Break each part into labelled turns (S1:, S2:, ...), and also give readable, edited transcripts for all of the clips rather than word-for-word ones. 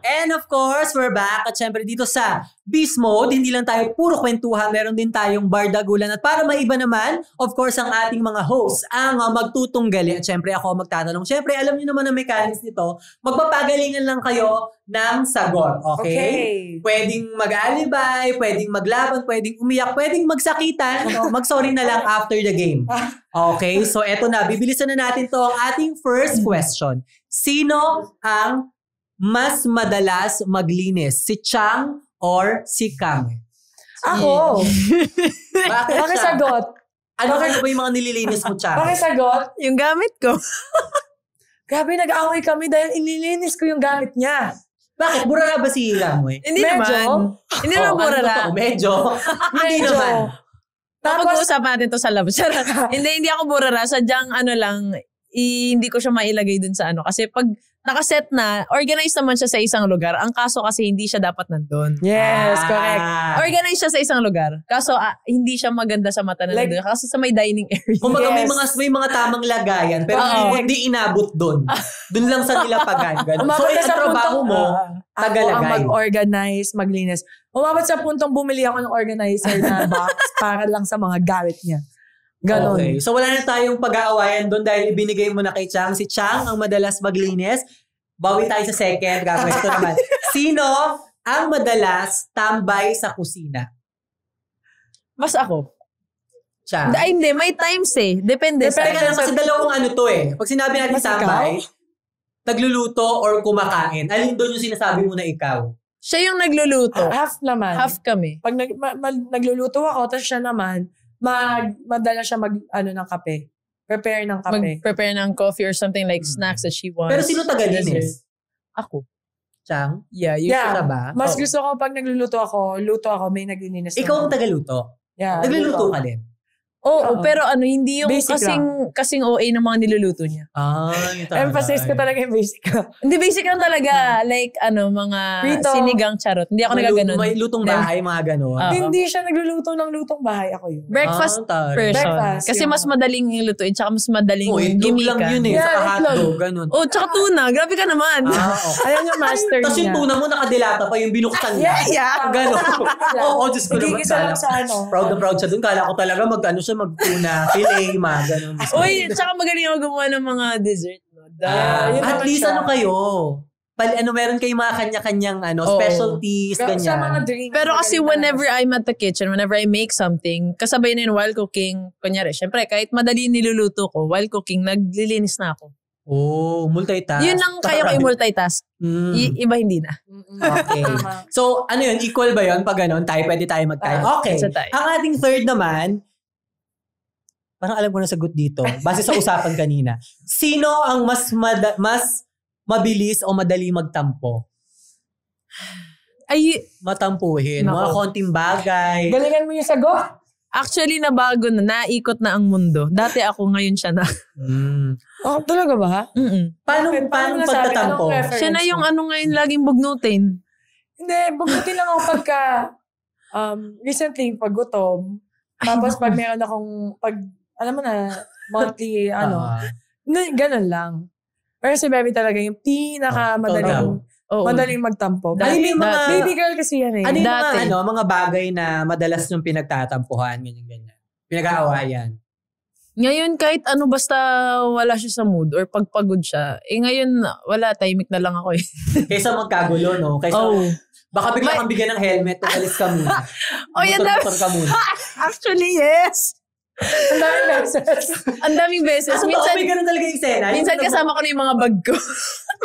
S1: And of course, we're back. At syempre dito sa Beast Mode, hindi lang tayo puro kwentuhan. Meron din tayong bardagulan. At para maiba naman, of course, ang ating mga hosts ang magtutunggali. At syempre ako magtatanong. Syempre, alam niyo naman ang mechanics nito. Magpapagalingan lang kayo ng sagot. Okay? Pwedeng mag-alibay, pwedeng maglaban, pwedeng umiyak, pwedeng magsakitan. O mag-sorry na lang after the game. Okay? So eto na. Bibilisan na natin to ang ating first question. Sino ang mas madalas maglinis? Si Chang or si Kang?
S2: Ako.
S1: Bakit
S2: sagot?
S1: Ano ba yung mga nililinis mo, Chang?
S2: Bakit sagot?
S3: Yung gamit ko.
S2: Grabe, nag-away kami dahil inilinis ko yung gamit niya.
S1: Bakit? Burara ba si Lamoy?
S3: Hindi naman. Hindi naman burara.
S1: Medyo. Hindi naman.
S3: Pag-uusapan natin to sa lab. Hindi ako burara. Sadyang hindi ko siya mailagay dun sa Kasi pag nakaset na, organized naman siya sa isang lugar. Ang kaso kasi hindi siya dapat nandun.
S2: Yes, correct.
S3: Organized siya sa isang lugar. Kaso hindi siya maganda sa mata na nandun. Kasi sa may dining area.
S1: Kumbaga may mga tamang lagayan, pero hindi inabot dun. Dun lang sa nilapagan. So, ang trabaho mo, tagalagay.
S2: Ako ang mag-organize, maglinis. Umabot sa puntong bumili ako ng organizer na box para lang sa mga gamit niya. Ganon.
S1: Okay. So wala na tayong pag-aawayan doon dahil ibinigay mo na kay Chang. Si Chang ang madalas maglinis. Bawi tayo sa second. Gagawin ito naman. Sino ang madalas tambay sa kusina?
S3: Mas ako.
S1: Chang.
S3: Hindi. May times eh. Depende
S1: Teka lang kasi dalawang to eh. Pag sinabi natin tambay, nagluluto or kumakain. Alin doon yung sinasabi mo na ikaw?
S3: Siya yung nagluluto.
S2: Half naman.
S3: Half kami.
S2: Pag nagluluto ako, tapos siya naman, madala siya ng kape. Prepare ng kape.
S3: Mag-prepare ng coffee or something like snacks that she wants.
S1: Pero sino tagalinis?
S3: Ako.
S1: Chang?
S3: Yeah, you
S1: sure ba?
S2: Mas gusto ko pag nagluluto ako, may naglilinis.
S1: Ikaw ang tagaluto?
S2: Yeah.
S1: Nagluluto ka din?
S3: Oo, pero hindi yung
S2: basic
S3: kasing OA ng mga niluluto niya.
S2: Emphasis ko talaga yung basic ko.
S3: Hindi, basic lang talaga. Like, mga
S2: Prito.
S3: Sinigang charot. Hindi ako nagaganon.
S1: May lutong bahay, mga ganon.
S2: Hindi siya nagluluto ng lutong bahay. Ako yun.
S3: Breakfast person.
S2: Breakfast,
S3: Kasi mas madaling lutuin, tsaka mas madaling gimikan.
S1: lang yun eh.
S2: Yeah,
S1: saka hotdog, ganon.
S3: Tsaka tuna. Grabe ka naman.
S1: Okay.
S2: Ayan yung master niya.
S1: Tapos yung tuna mo nakadilata pa, yung binuksan niya.
S3: Yeah.
S1: Ganon. Diyos ko naman.
S2: Igigisa lang sa
S1: Proud na proud siya dun. Kala ko talaga magtuna. Filet, mga ganun.
S3: Uy, tsaka magaling ako gumawa ng mga dessert.
S1: At least kayo? Meron kayong mga kanya-kanyang specialties, ganyan.
S2: Sa mga drinks.
S3: Pero kasi whenever I'm at the kitchen, whenever I make something, kasabay na yun while cooking, kunyari, syempre, kahit madali niluluto ko, while cooking, naglilinis na ako.
S1: Multitask.
S3: Yun lang kaya ko i-multitask. Iba hindi na.
S1: Okay. So, yun? Equal ba yun? Pag pwede tayo mag-tie. Okay. Ang ating third naman, parang alam ko na sagot dito. Base sa usapan kanina. Sino ang mas mabilis o madali magtampo? Matampuhin. Mga konting bagay.
S2: Galingan mo yung sagot.
S3: Actually, nabago na. Naikot na ang mundo. Dati ako, ngayon siya na.
S2: Talaga ba?
S1: Paano pagtatampo?
S3: Siya na yung ngayon laging bugnutin.
S2: Hindi, bugnutin lang ako pagka recently, pag gutom. Tapos pag meron akong alam mo na, monthly, ganun lang. Pero si Baby talaga yung madaling magtampo. Baby girl kasi yan eh.
S1: Ano yung mga bagay na madalas yung pinagtatampuhan, ganyan. Pinag-aawayan.
S3: Ngayon, kahit basta wala siya sa mood or pagpagod siya, ngayon, wala, tahimik na lang ako eh.
S1: Kaysa magkagulo, no? Baka bigla kang bigyan ng helmet, alis ka muna. Motor ka muna.
S3: Actually, yes. Ang daming beses.
S1: Minsan, may ganun talaga yung eksena.
S3: Minsan kasama ko na yung mga bag ko.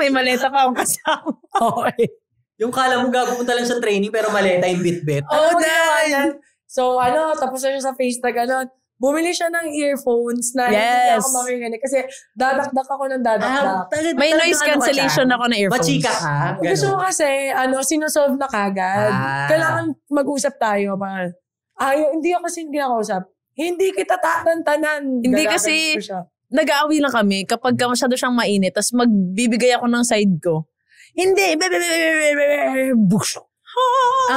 S3: May maleta pa akong kasama.
S1: Okay. Yung kala mo gapunta lang sa training pero maleta yung bit-bit.
S2: Dahil. So, tapos na siya sa face na bumili siya ng earphones na hindi ako makikinig. Kasi dadakdak ako ng dadakdak.
S3: May noise cancellation ako na earphones.
S1: Machika ka?
S2: Gusto ko kasi, sinusolve na kagad. Kailangan mag-usap tayo. Hindi ako kasi kinakausap. Hindi kita tatantanan.
S3: Hindi kasi, nag-aaway lang kami kapag masyado siyang mainit, tapos magbibigay ako ng side ko. Hindi.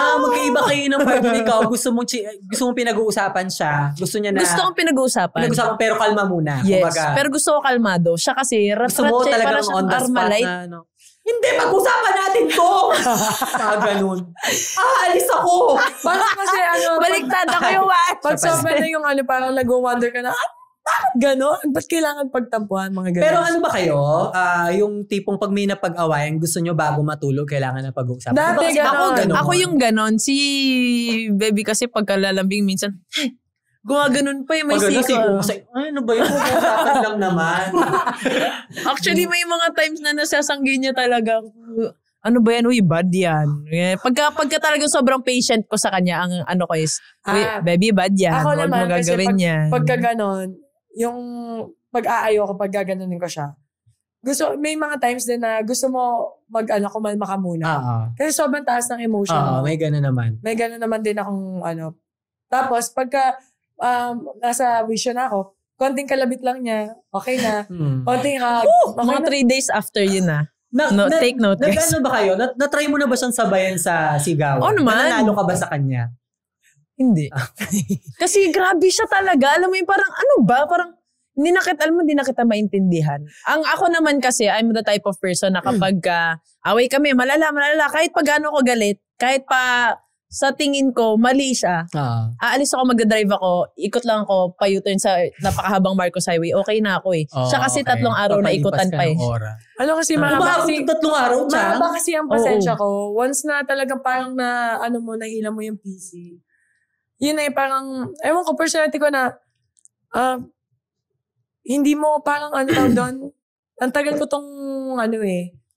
S1: Magkaiba kayo ng partner ikaw. Gusto mong pinag-uusapan siya. Gusto niya na...
S3: Gusto kong pinag-uusapan.
S1: Pero kalma muna.
S3: Yes. Pero gusto ko kalmado. Siya kasi,
S1: gusto mo talagang on the spot
S3: Armalite.
S1: na, Hindi, pag-usapan natin to! Ganun. Alis ako!
S2: Parang kasi
S3: Baliktad ako yung wife.
S2: pag sobrang na yung parang nag-wonder ka na, bakit gano'n? Ba't kailangan pagtampuhan mga gano'n?
S1: Pero ano ba kayo? Yung tipong pag may napag-awayan, gusto nyo bago matulog, kailangan na pag-uusapan.
S2: Dati ganon.
S3: Ako yung ganon. Si baby kasi pagkalalambing minsan, gumaganon pa yung may siko.
S1: Ano ba yun? Pag-uusapan lang naman.
S3: Actually, may mga times na nasasanggi niya talaga. Ano ba yan? Uy, bad yan. Pagka talagang sobrang patient ko sa kanya, ang ano ko is, baby, bad yan.
S2: Ako
S3: Huwag
S2: naman,
S3: mo gagawin yan.
S2: Pagka ganon, yung pag-aayo ko, pag gaganunin ko siya, may mga times din na gusto mo kumalma ka muna. Kasi sobrang taas ng emotion.
S1: May gano'n naman.
S2: May gano'n naman din akong Tapos, pagka nasa vision ako, konting kalabit lang niya, okay na. Konting hug.
S3: Mga 3 days after yun take note, guys.
S1: Nag-ano ba kayo? Na-try mo na ba siyang sabayan sa sigawan?
S3: Oo naman.
S1: Nanalo ka ba sa kanya?
S3: Hindi. Kasi grabe siya talaga. Alam mo yung parang ano ba? Parang hindi na kita maintindihan. Ang ako naman kasi, I'm the type of person na kapag away kami, malala, kahit pag ano ko galit, kahit pa sa tingin ko, mali siya. Aalis ako, mag-drive ako, ikot lang ako, pa-U-turn sa napakahabang Marcos Highway, okay na ako eh. Siya kasi 3 araw na ikutan pa eh.
S2: Ano kasi mahaba kasi
S1: 3 araw siya?
S2: mahaba kasi ang pasensya ko. Once na talagang parang nahila mo yung PC. Yun na parang, ewan ko, personality ko na, hindi mo parang doon, ang tagal ko tong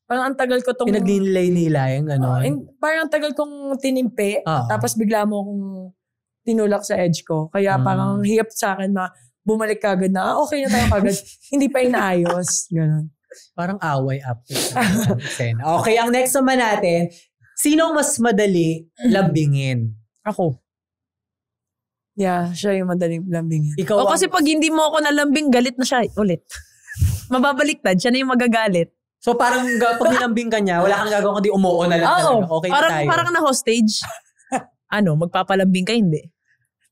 S2: parang ang tagal ko tong
S1: pinagnilay-nilay yung
S2: parang ang tagal kong tinimpi, tapos bigla mo akong tinulak sa edge ko. Kaya parang hiyap sa akin na bumalik ka agad na, okay na tayo kagad. Hindi pa inaayos. Ganun.
S1: Parang away after. Okay, ang next naman natin, sino mas madali lambingin?
S3: Ako.
S2: Yeah, siya yung madaling lambingin.
S3: O kasi pag hindi mo ako nalambing, galit na siya ulit. Mababaliktad, siya na yung magagalit.
S1: So parang pag nilambing ka niya, wala kang gagawin kundi umuo na lang talaga. Okay na tayo.
S3: Parang na-hostage. Magpapalambing ka, hindi.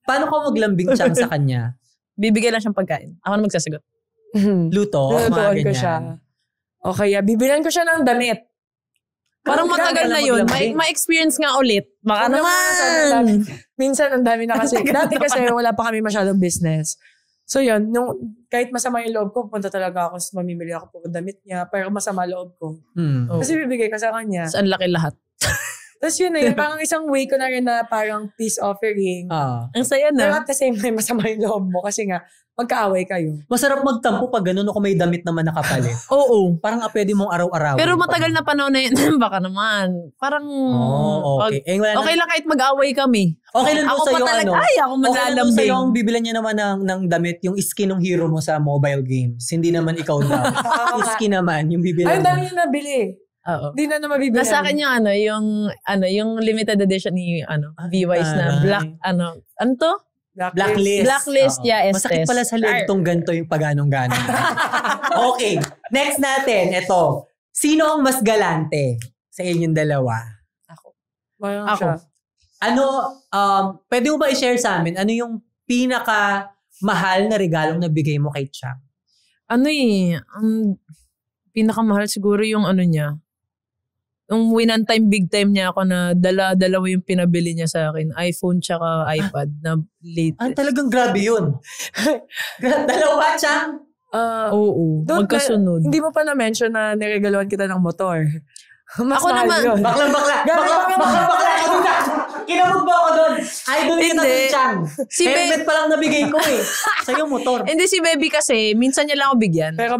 S1: Paano ko maglambing siyang sa kanya?
S3: Bibigay lang siyang pagkain. Ako na magsasagot.
S1: Luto, mga ganyan.
S2: Ko siya. Okay, bibilan ko siya ng damit.
S3: Parang matagal na yun. Ma-experience nga ulit. Baka naman.
S2: Minsan, ang dami na kasi. Dati kasi wala pa kami masyadong business. So yun, kahit masama yung loob ko, punta talaga ako, mamimili ako po damit niya, pero masama loob ko. Kasi bibigay ko sa kanya.
S3: Ang laki lahat.
S2: Tapos yun na yun, parang isang way ko na rin na parang peace offering.
S3: Ang saya na.
S2: Pero at the same time, masama yung loob mo kasi nga, magkaaway kayo.
S1: Masarap magtampo pag gano'n kung may damit naman nakapalit.
S3: Oo.
S1: Parang pwede mong araw-araw.
S3: Pero matagal na panahon na yun. Baka naman. Parang...
S1: okay.
S3: Okay lang kahit mag-away kami.
S1: Okay lang doon sa'yo
S3: ako
S1: Okay lang
S3: maglalambing.
S1: doon sa'yo ang bibilan niya naman ng damit, yung skin ng hero mo sa mobile games. Hindi naman ikaw daw. Skin naman, yung bibilan mo.
S2: Ay, dami niya nabili.
S3: Oo.
S2: Di na mabibilan.
S3: Nasa akin yung limited edition ni V-Wise na black, ano to? Blacklist, yeah, Estes.
S1: Masakit pala sa leg tong ganito yung paganong-ganong. Okay, next natin, ito. Sino ang mas galante sa inyong dalawa?
S3: Ako.
S1: Pwede mo ba i-share sa amin, ano yung pinaka mahal na regalong nabigay mo kay Chang?
S3: Pinakamahal siguro yung niya. Yung one-time big time niya ako na dalawa yung pinabili niya sa akin. iPhone tsaka iPad na latest.
S1: Talagang grabe yun. Dalawa, Chang?
S3: Oo. Magkasunod.
S2: Hindi mo pa na-mention na niregaluhan kita ng motor.
S3: Ako naman.
S1: Bakla. Kinamog ba ako doon? Idol kita si Chang. Helmet pa lang nabigay ko eh. Sa'yo motor.
S3: Hindi, si baby kasi, minsan niya lang ako bigyan.
S2: Pero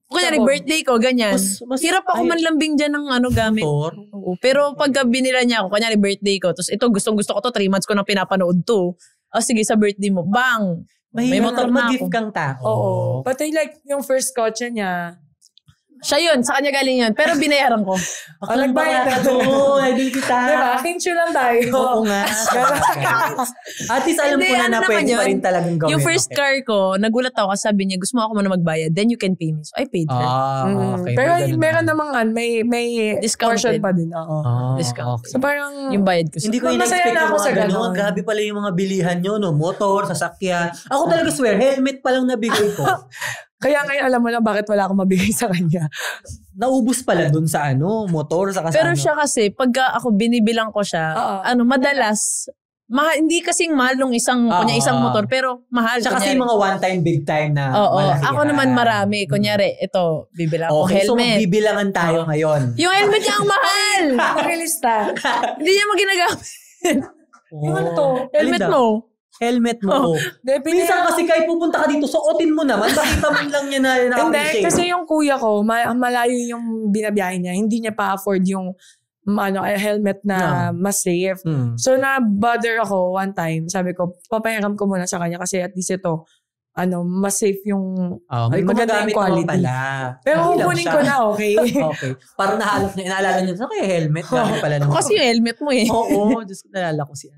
S3: kunyari, birthday ko, ganyan. Hirap ako manlambing dyan ng gamit. Oo. Pero pagka binila niya ako, kunyari birthday ko, tapos ito gustong-gusto ko to, 3 months ko nang pinapanood to. Sige, sa birthday mo, bang! May motor na
S1: mag-gift kang tao.
S2: Oo. Pati yung first kotse niya,
S3: siya yun, sa kanya galing yun. Pero binayaran ko.
S1: Nagbayad ka doon. Idol kita.
S2: Diba? Kinchu lang tayo.
S1: Oo nga. At least alam ko na pwede pa rin talagang gawin.
S3: Yung first car ko, nagulat ako kasi sabi niya, gusto mo ako muna magbayad, then you can pay me. So I paid her.
S1: Okay.
S2: Pero meron namang may
S3: discounted
S2: pa din.
S3: Discount.
S2: So parang,
S3: yung bayad ko.
S1: Hindi ko in-expect yung mga gano'n. Grabe pala yung mga bilihan nyo, no? Motor, sasakyan. Ako talaga swear, helmet pa lang nabigay ko.
S2: Kaya ngayon alam mo na bakit wala akong mabigay sa kanya.
S1: Naubos pala dun sa motor, sa
S3: Pero siya kasi, pagka ako binibilang ko siya, madalas, hindi kasing mahal nung isang motor, pero mahal.
S1: Siya kasi mga one time, big time na malaki.
S3: Ako naman marami. Kunyari, ito, bibilang ko helmet.
S1: So magbibilangan tayo ngayon.
S3: Yung helmet niya ang mahal!
S2: Pakilista.
S3: Hindi niya magagamit.
S2: Yung ano to?
S3: Helmet mo.
S1: Minsan kasi kahit pupunta ka dito, suotin mo naman. Makita mo lang niya na
S2: hindi, kasi yung kuya ko, malayo yung binabiyahe niya. Hindi niya pa-afford yung helmet na mas safe. So, na-bother ako one time. Sabi ko, papayaram ko muna sa kanya kasi at least ito, mas safe yung maganda yung quality. Pero kukunin ko na, okay?
S1: Okay. Parang inaalala niya, so kaya helmet? Gamit pala naman.
S3: Kasi yung helmet mo eh.
S1: Oo, Diyos ko, nalala ko siya.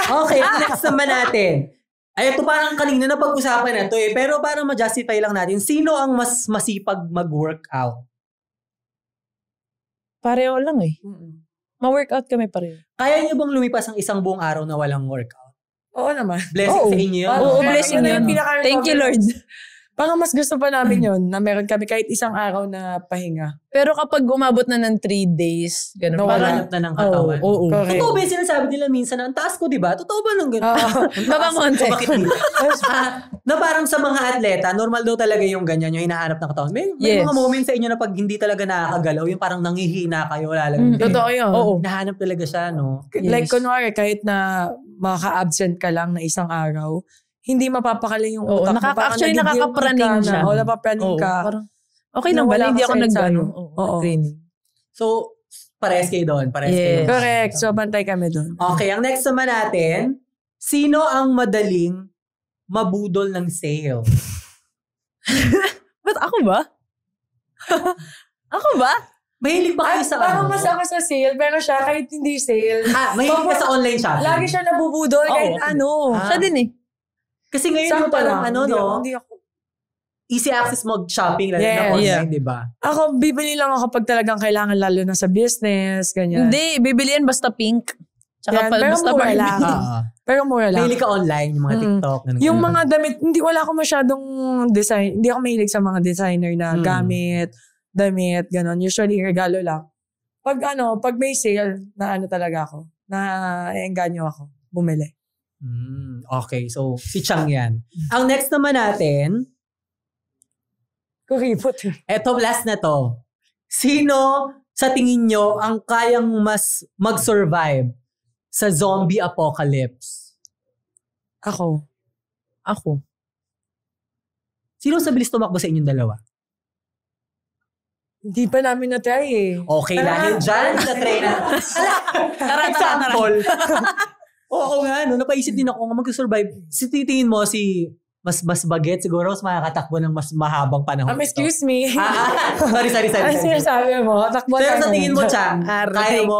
S1: Okay, next naman natin. Ay, ito parang kanina na pag-usapan na ito pero parang ma-justify lang natin. Sino ang mas masipag mag-workout?
S3: Pareho lang eh. Ma-workout kami pareho.
S1: Kaya niyo bang lumipas ang isang buong araw na walang workout?
S2: Oo naman.
S1: Blessing sa inyo yun.
S3: Oo, blessing yun. Thank you, Lord.
S2: Parang mas gusto pa namin yun na meron kami kahit isang araw na pahinga.
S3: Pero kapag umabot na ng 3 days, gano'n.
S1: Nawalanap na ng katawan.
S3: Oo.
S1: Totoo ba yung sinasabi nila minsan na ang taas ko, di ba? Totoo ba nung gano'n?
S3: Babangonte.
S1: Bakit di? Na parang sa mga atleta, normal daw talaga yung ganyan, yung hinahanap ng katawan. May mga moments sa inyo na pag hindi talaga nakakagalaw, yung parang nangihina kayo, wala lang.
S2: Totoo yun.
S3: Oo.
S1: Nahanap talaga siya, no?
S2: Like, kunwari, kahit na maka-absent ka lang na isang araw, hindi mapapakali yung utak mo.
S3: Actually, nakakapraning siya.
S2: Oo, napapraning ka.
S3: Okay lang ba? Hindi ako nag-training.
S1: So, parehas kayo doon.
S2: Correct. So, bantay kami doon.
S1: Okay, ang next naman natin, sino ang madaling mabudol ng sale?
S3: Ba't ako ba? Ako ba?
S1: Mahilig ba kayo sa
S2: Parang mas ako sa sale, pero siya kahit hindi sale.
S1: Mahilig ka sa online shopping?
S2: Lagi siya nabubudol kahit
S3: Siya din eh.
S1: Kasi ngayon yung parang
S2: hindi ako.
S1: Easy access mag-shopping lalo na online, di ba?
S2: Ako, bibili lang ako pag talagang kailangan lalo na sa business, ganyan.
S3: Hindi, bibili yan basta pink. Tsaka
S2: pero
S3: basta
S2: mura lang. Pero mura lang.
S1: Mahilig ka online, yung mga TikTok.
S2: Yung mga damit, wala ako masyadong design. Hindi ako mahilig sa mga designer na damit, gano'n. Usually, regalo lang. Pag may sale, na talaga ako. Na engganyo ako. Bumili.
S1: Okay, so si Chang yan. Ang next naman natin,
S2: kuripot.
S1: Eto, last na to. Sino sa tingin nyo ang kayang mas mag-survive sa zombie apocalypse?
S2: Ako.
S1: Sino sa bilis tumakbo sa inyong dalawa?
S2: Hindi pa namin na-try eh.
S1: Okay, dahil dyan, na-try na. Example. Oo nga, napaisip din ako kung mag-survive. Titingin mo mas baget siguro, mas makakatakbo ng mas mahabang panahon.
S2: Excuse me.
S1: Sorry.
S2: Ano sinasabi mo? Takbo
S1: pero sa tingin mo, Chang, kaya mo?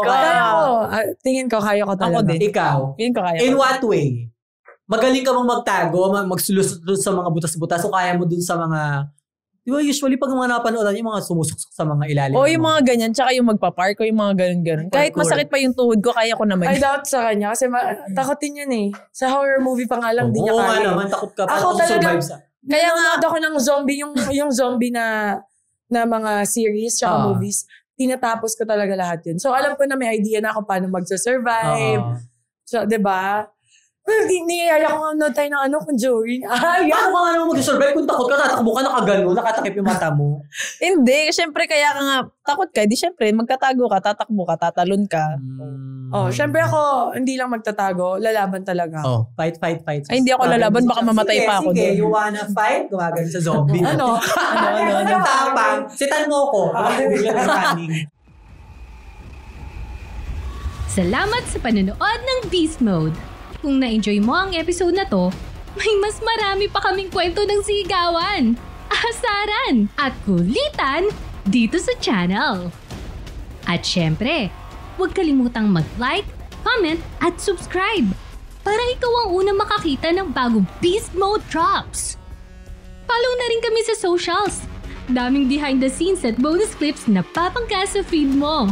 S2: Tingin ko, kaya ko talaga.
S1: Ako din. Ikaw?
S3: Tingin ko kaya.
S1: In what way? Magaling ka bang magtago, magsulusot sa mga butas-butas, o kaya mo dun sa mga... Di ba usually pag mga napanood yung mga sumusuksok sa mga ilalim.
S3: O yung mga ganyan, tsaka yung magpa-park o yung mga ganun-ganun. Kahit masakit pa yung tuhod ko, kaya ko naman.
S2: I doubt sa kanya kasi takotin yun eh. Sa horror movie pa nga lang, di niya kaya.
S1: Oo nga naman, takot ka pa.
S2: Ako talaga,
S3: kaya nga
S2: ako ng zombie, yung zombie na mga series tsaka movies, tinatapos ko talaga lahat yun. So alam ko na may idea na ako paano magsasurvive. So, diba? Well, niyaya ko nga tayo ng conjuring.
S1: Paano ka nga naman mag-survive kung takot ka, tatakbo ka, nakagano, nakatakip yung mata mo?
S3: Hindi, syempre kaya ka nga, takot ka, di syempre, magtatago ka, tatakbo ka, tatalon ka.
S2: Syempre ako, hindi lang magtatago, lalaban talaga.
S1: Fight.
S3: Ay, hindi ako lalaban, baka mamatay pa ako doon.
S1: Sige, you wanna fight? Gumagano sa zombie.
S2: Ano?
S1: Tapang, sitan mo ko.
S4: Salamat sa panonood ng Beast Mode. Kung na-enjoy mo ang episode na to, may mas marami pa kaming kwento ng sigawan, asaran, at kulitan dito sa channel. At syempre, huwag kalimutang mag-like, comment, at subscribe para ikaw ang unang makakita ng bagong Beast Mode drops. Follow na rin kami sa socials. Daming behind the scenes at bonus clips na papangka sa feed mo.